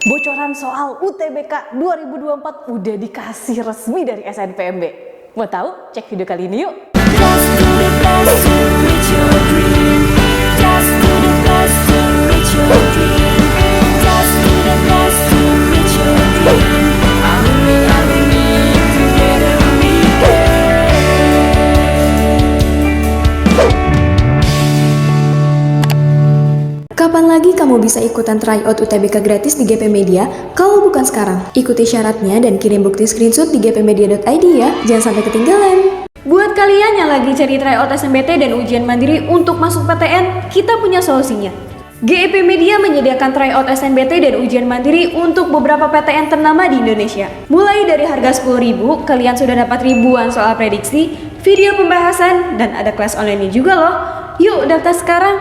Bocoran soal UTBK 2024 udah dikasih resmi dari SNPMB. Mau tahu? Cek video kali ini yuk. Kapan lagi kamu bisa ikutan tryout UTBK gratis di GP Media kalau bukan sekarang? Ikuti syaratnya dan kirim bukti screenshot di gpmedia.id ya, jangan sampai ketinggalan. Buat kalian yang lagi cari tryout SNBT dan ujian mandiri untuk masuk PTN, kita punya solusinya. GEP Media menyediakan tryout SNBT dan ujian mandiri untuk beberapa PTN ternama di Indonesia. Mulai dari harga 10.000, kalian sudah dapat ribuan soal prediksi, video pembahasan, dan ada kelas online juga loh. Yuk daftar sekarang!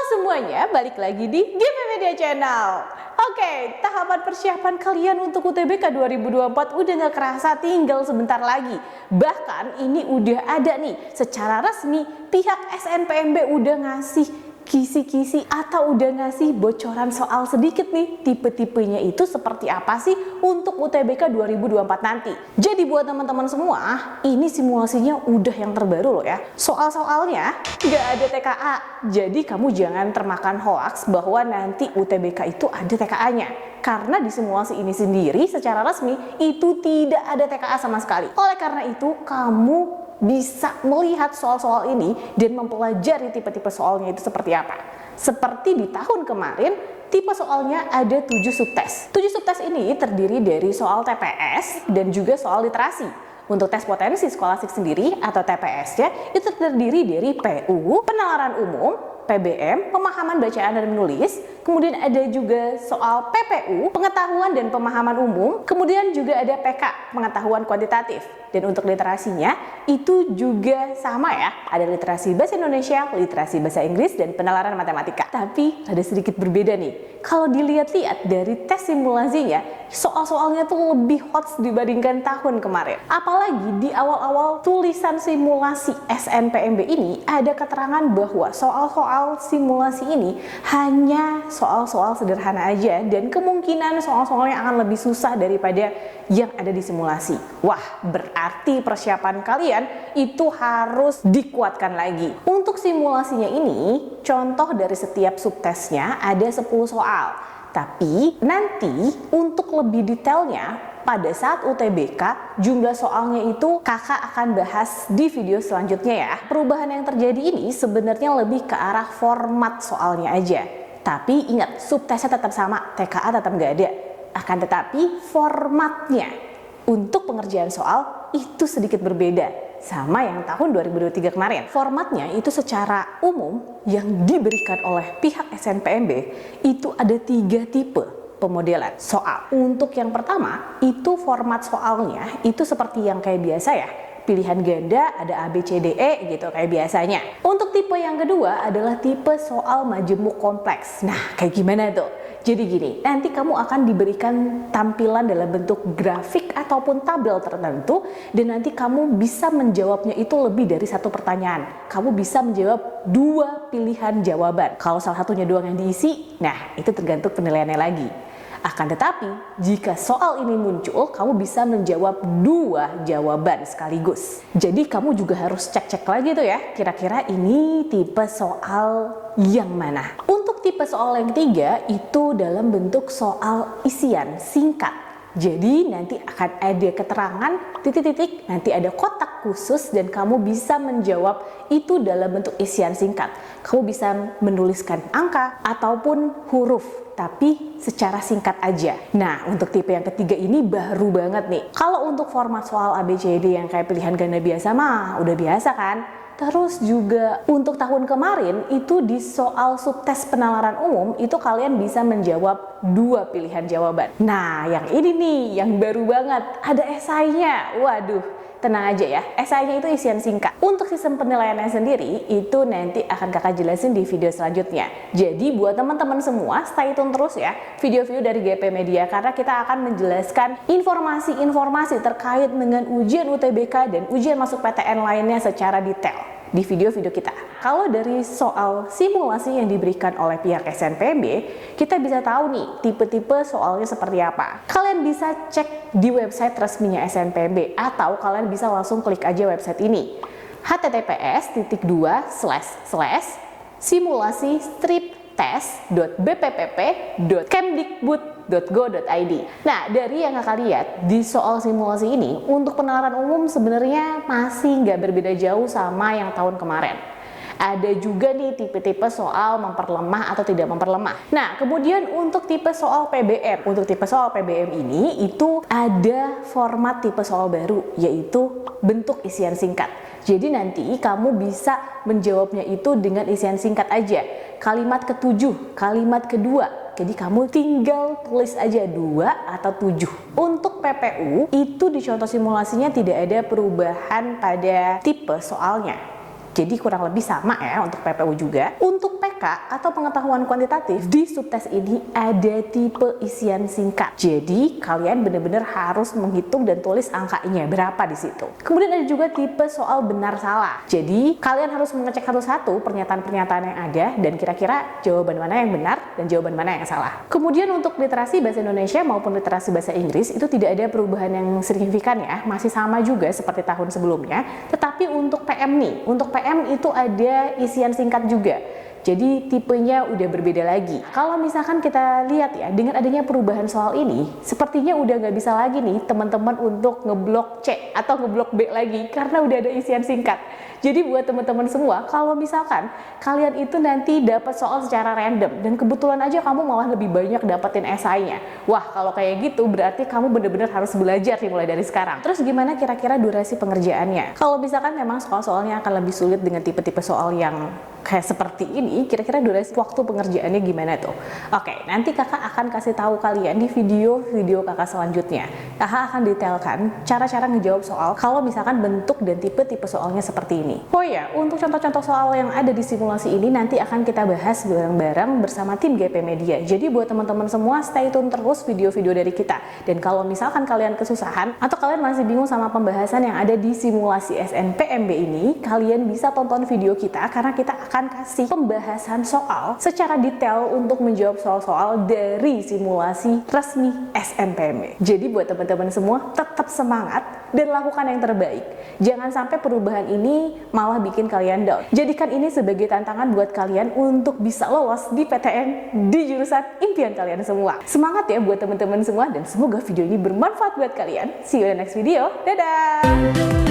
Semuanya balik lagi di GP Media Channel. Oke, tahapan persiapan kalian untuk UTBK 2024 udah gak kerasa, tinggal sebentar lagi. Bahkan ini udah ada nih, secara resmi pihak SNPMB udah ngasih kisi-kisi atau udah ngasih bocoran soal sedikit nih, tipe-tipenya itu seperti apa sih untuk UTBK 2024 nanti. Jadi buat teman-teman semua, ini simulasinya udah yang terbaru loh ya. Soal-soalnya nggak ada TKA, jadi kamu jangan termakan hoaks bahwa nanti UTBK itu ada TKA-nya. Karena di simulasi ini sendiri secara resmi itu tidak ada TKA sama sekali. Oleh karena itu kamu bisa melihat soal-soal ini dan mempelajari tipe-tipe soalnya itu seperti apa. Seperti di tahun kemarin, tipe soalnya ada 7 subtes. 7 subtes ini terdiri dari soal TPS dan juga soal literasi. Untuk tes potensi skolastik sendiri atau TPS-nya itu terdiri dari PU, penalaran umum, PBM, pemahaman bacaan dan menulis, kemudian ada juga soal PPU, pengetahuan dan pemahaman umum, kemudian juga ada PK, pengetahuan kuantitatif. Dan untuk literasinya itu juga sama ya, ada literasi bahasa Indonesia, literasi bahasa Inggris, dan penalaran matematika. Tapi ada sedikit berbeda nih, kalau dilihat-lihat dari tes simulasinya, soal-soalnya tuh lebih hot dibandingkan tahun kemarin. Apalagi di awal-awal tulisan simulasi SNPMB ini ada keterangan bahwa soal-soal simulasi ini hanya soal-soal sederhana aja dan kemungkinan soal-soalnya akan lebih susah daripada yang ada di simulasi. Wah, berarti persiapan kalian itu harus dikuatkan lagi. Untuk simulasinya ini, contoh dari setiap subtesnya ada 10 soal. Tapi nanti untuk lebih detailnya pada saat UTBK jumlah soalnya itu kakak akan bahas di video selanjutnya ya. Perubahan yang terjadi ini sebenarnya lebih ke arah format soalnya aja. Tapi ingat, subtesnya tetap sama, TKA tetap nggak ada. Akan tetapi formatnya untuk pengerjaan soal itu sedikit berbeda sama yang tahun 2023 kemarin. Formatnya itu secara umum yang diberikan oleh pihak SNPMB itu ada 3 tipe pemodelan soal. Untuk yang pertama itu format soalnya itu seperti yang kayak biasa ya, pilihan ganda, ada A, B, C, D, E gitu kayak biasanya. Untuk tipe yang kedua adalah tipe soal majemuk kompleks. Nah, kayak gimana tuh? Jadi gini, nanti kamu akan diberikan tampilan dalam bentuk grafik ataupun tabel tertentu dan nanti kamu bisa menjawabnya itu lebih dari 1 pertanyaan. Kamu bisa menjawab 2 pilihan jawaban. Kalau salah satunya doang yang diisi, nah itu tergantung penilaiannya lagi. Akan tetapi, jika soal ini muncul, kamu bisa menjawab 2 jawaban sekaligus. Jadi kamu juga harus cek-cek lagi tuh ya, kira-kira ini tipe soal yang mana. Untuk tipe soal yang ketiga, itu dalam bentuk soal isian singkat. Jadi nanti akan ada keterangan titik-titik, nanti ada kotak khusus dan kamu bisa menjawab itu dalam bentuk isian singkat. Kamu bisa menuliskan angka ataupun huruf, tapi secara singkat aja. Nah, untuk tipe yang ketiga ini baru banget nih. Kalau untuk format soal ABCD yang kayak pilihan ganda biasa mah udah biasa kan? Terus juga untuk tahun kemarin itu di soal subtes penalaran umum itu kalian bisa menjawab 2 pilihan jawaban. Nah, yang ini nih yang baru banget, ada esainya. Waduh, tenang aja ya, esainya itu isian singkat. Untuk sistem penilaiannya sendiri itu nanti akan kakak jelasin di video selanjutnya. Jadi buat teman-teman semua stay tune terus ya video-video dari GP Media karena kita akan menjelaskan informasi-informasi terkait dengan ujian UTBK dan ujian masuk PTN lainnya secara detail di video-video kita. Nah, kalau dari soal simulasi yang diberikan oleh pihak SNPB, kita bisa tahu nih tipe-tipe soalnya seperti apa. Kalian bisa cek di website resminya SNPB atau kalian bisa langsung klik aja website ini. https://simulasi-striptest.bppp.kemdikbud.go.id. Nah, dari yang kakak lihat di soal simulasi ini, untuk penalaran umum sebenarnya masih nggak berbeda jauh sama yang tahun kemarin. Ada juga nih tipe-tipe soal memperlemah atau tidak memperlemah. Nah, kemudian untuk tipe soal PBM. Untuk tipe soal PBM ini itu ada format tipe soal baru, yaitu bentuk isian singkat. Jadi nanti kamu bisa menjawabnya itu dengan isian singkat aja. Kalimat ketujuh, kalimat kedua. Jadi kamu tinggal tulis aja 2 atau 7. Untuk PPU itu di contoh simulasinya tidak ada perubahan pada tipe soalnya. Jadi kurang lebih sama ya untuk PPU juga. Untuk PK atau pengetahuan kuantitatif, di subtes ini ada tipe isian singkat. Jadi kalian benar-benar harus menghitung dan tulis angkanya berapa di situ. Kemudian ada juga tipe soal benar salah. Jadi kalian harus mengecek satu-satu pernyataan-pernyataan yang ada dan kira-kira jawaban mana yang benar dan jawaban mana yang salah. Kemudian untuk literasi bahasa Indonesia maupun literasi bahasa Inggris itu tidak ada perubahan yang signifikan ya, masih sama juga seperti tahun sebelumnya. Tetapi untuk PM nih, untuk PM itu ada isian singkat juga. Jadi tipenya udah berbeda lagi. Kalau misalkan kita lihat ya, dengan adanya perubahan soal ini, sepertinya udah nggak bisa lagi nih teman-teman untuk ngeblok C atau ngeblok B lagi karena udah ada isian singkat. Jadi buat teman-teman semua, kalau misalkan kalian itu nanti dapat soal secara random dan kebetulan aja kamu malah lebih banyak dapetin esainya. Wah, kalau kayak gitu berarti kamu bener-bener harus belajar nih mulai dari sekarang. Terus gimana kira-kira durasi pengerjaannya? Kalau misalkan memang soal-soalnya akan lebih sulit dengan tipe-tipe soal yang kayak seperti ini, kira-kira durasi waktu pengerjaannya gimana tuh? Oke, nanti kakak akan kasih tahu kalian di video kakak selanjutnya. Kakak akan detailkan cara-cara ngejawab soal kalau misalkan bentuk dan tipe-tipe soalnya seperti ini. Oh ya, untuk contoh-contoh soal yang ada di simulasi ini nanti akan kita bahas bareng-bareng bersama tim GP Media. Jadi buat teman-teman semua stay tune terus video-video dari kita. Dan kalau misalkan kalian kesusahan atau kalian masih bingung sama pembahasan yang ada di simulasi SNPMB ini, kalian bisa tonton video kita karena kita akan kasih pembahasan soal secara detail untuk menjawab soal-soal dari simulasi resmi SNPMB. Jadi buat teman-teman semua tetap semangat dan lakukan yang terbaik. Jangan sampai perubahan ini malah bikin kalian down. Jadikan ini sebagai tantangan buat kalian untuk bisa lolos di PTN di jurusan impian kalian semua. Semangat ya buat teman-teman semua dan semoga video ini bermanfaat buat kalian. See you in the next video. Dadah!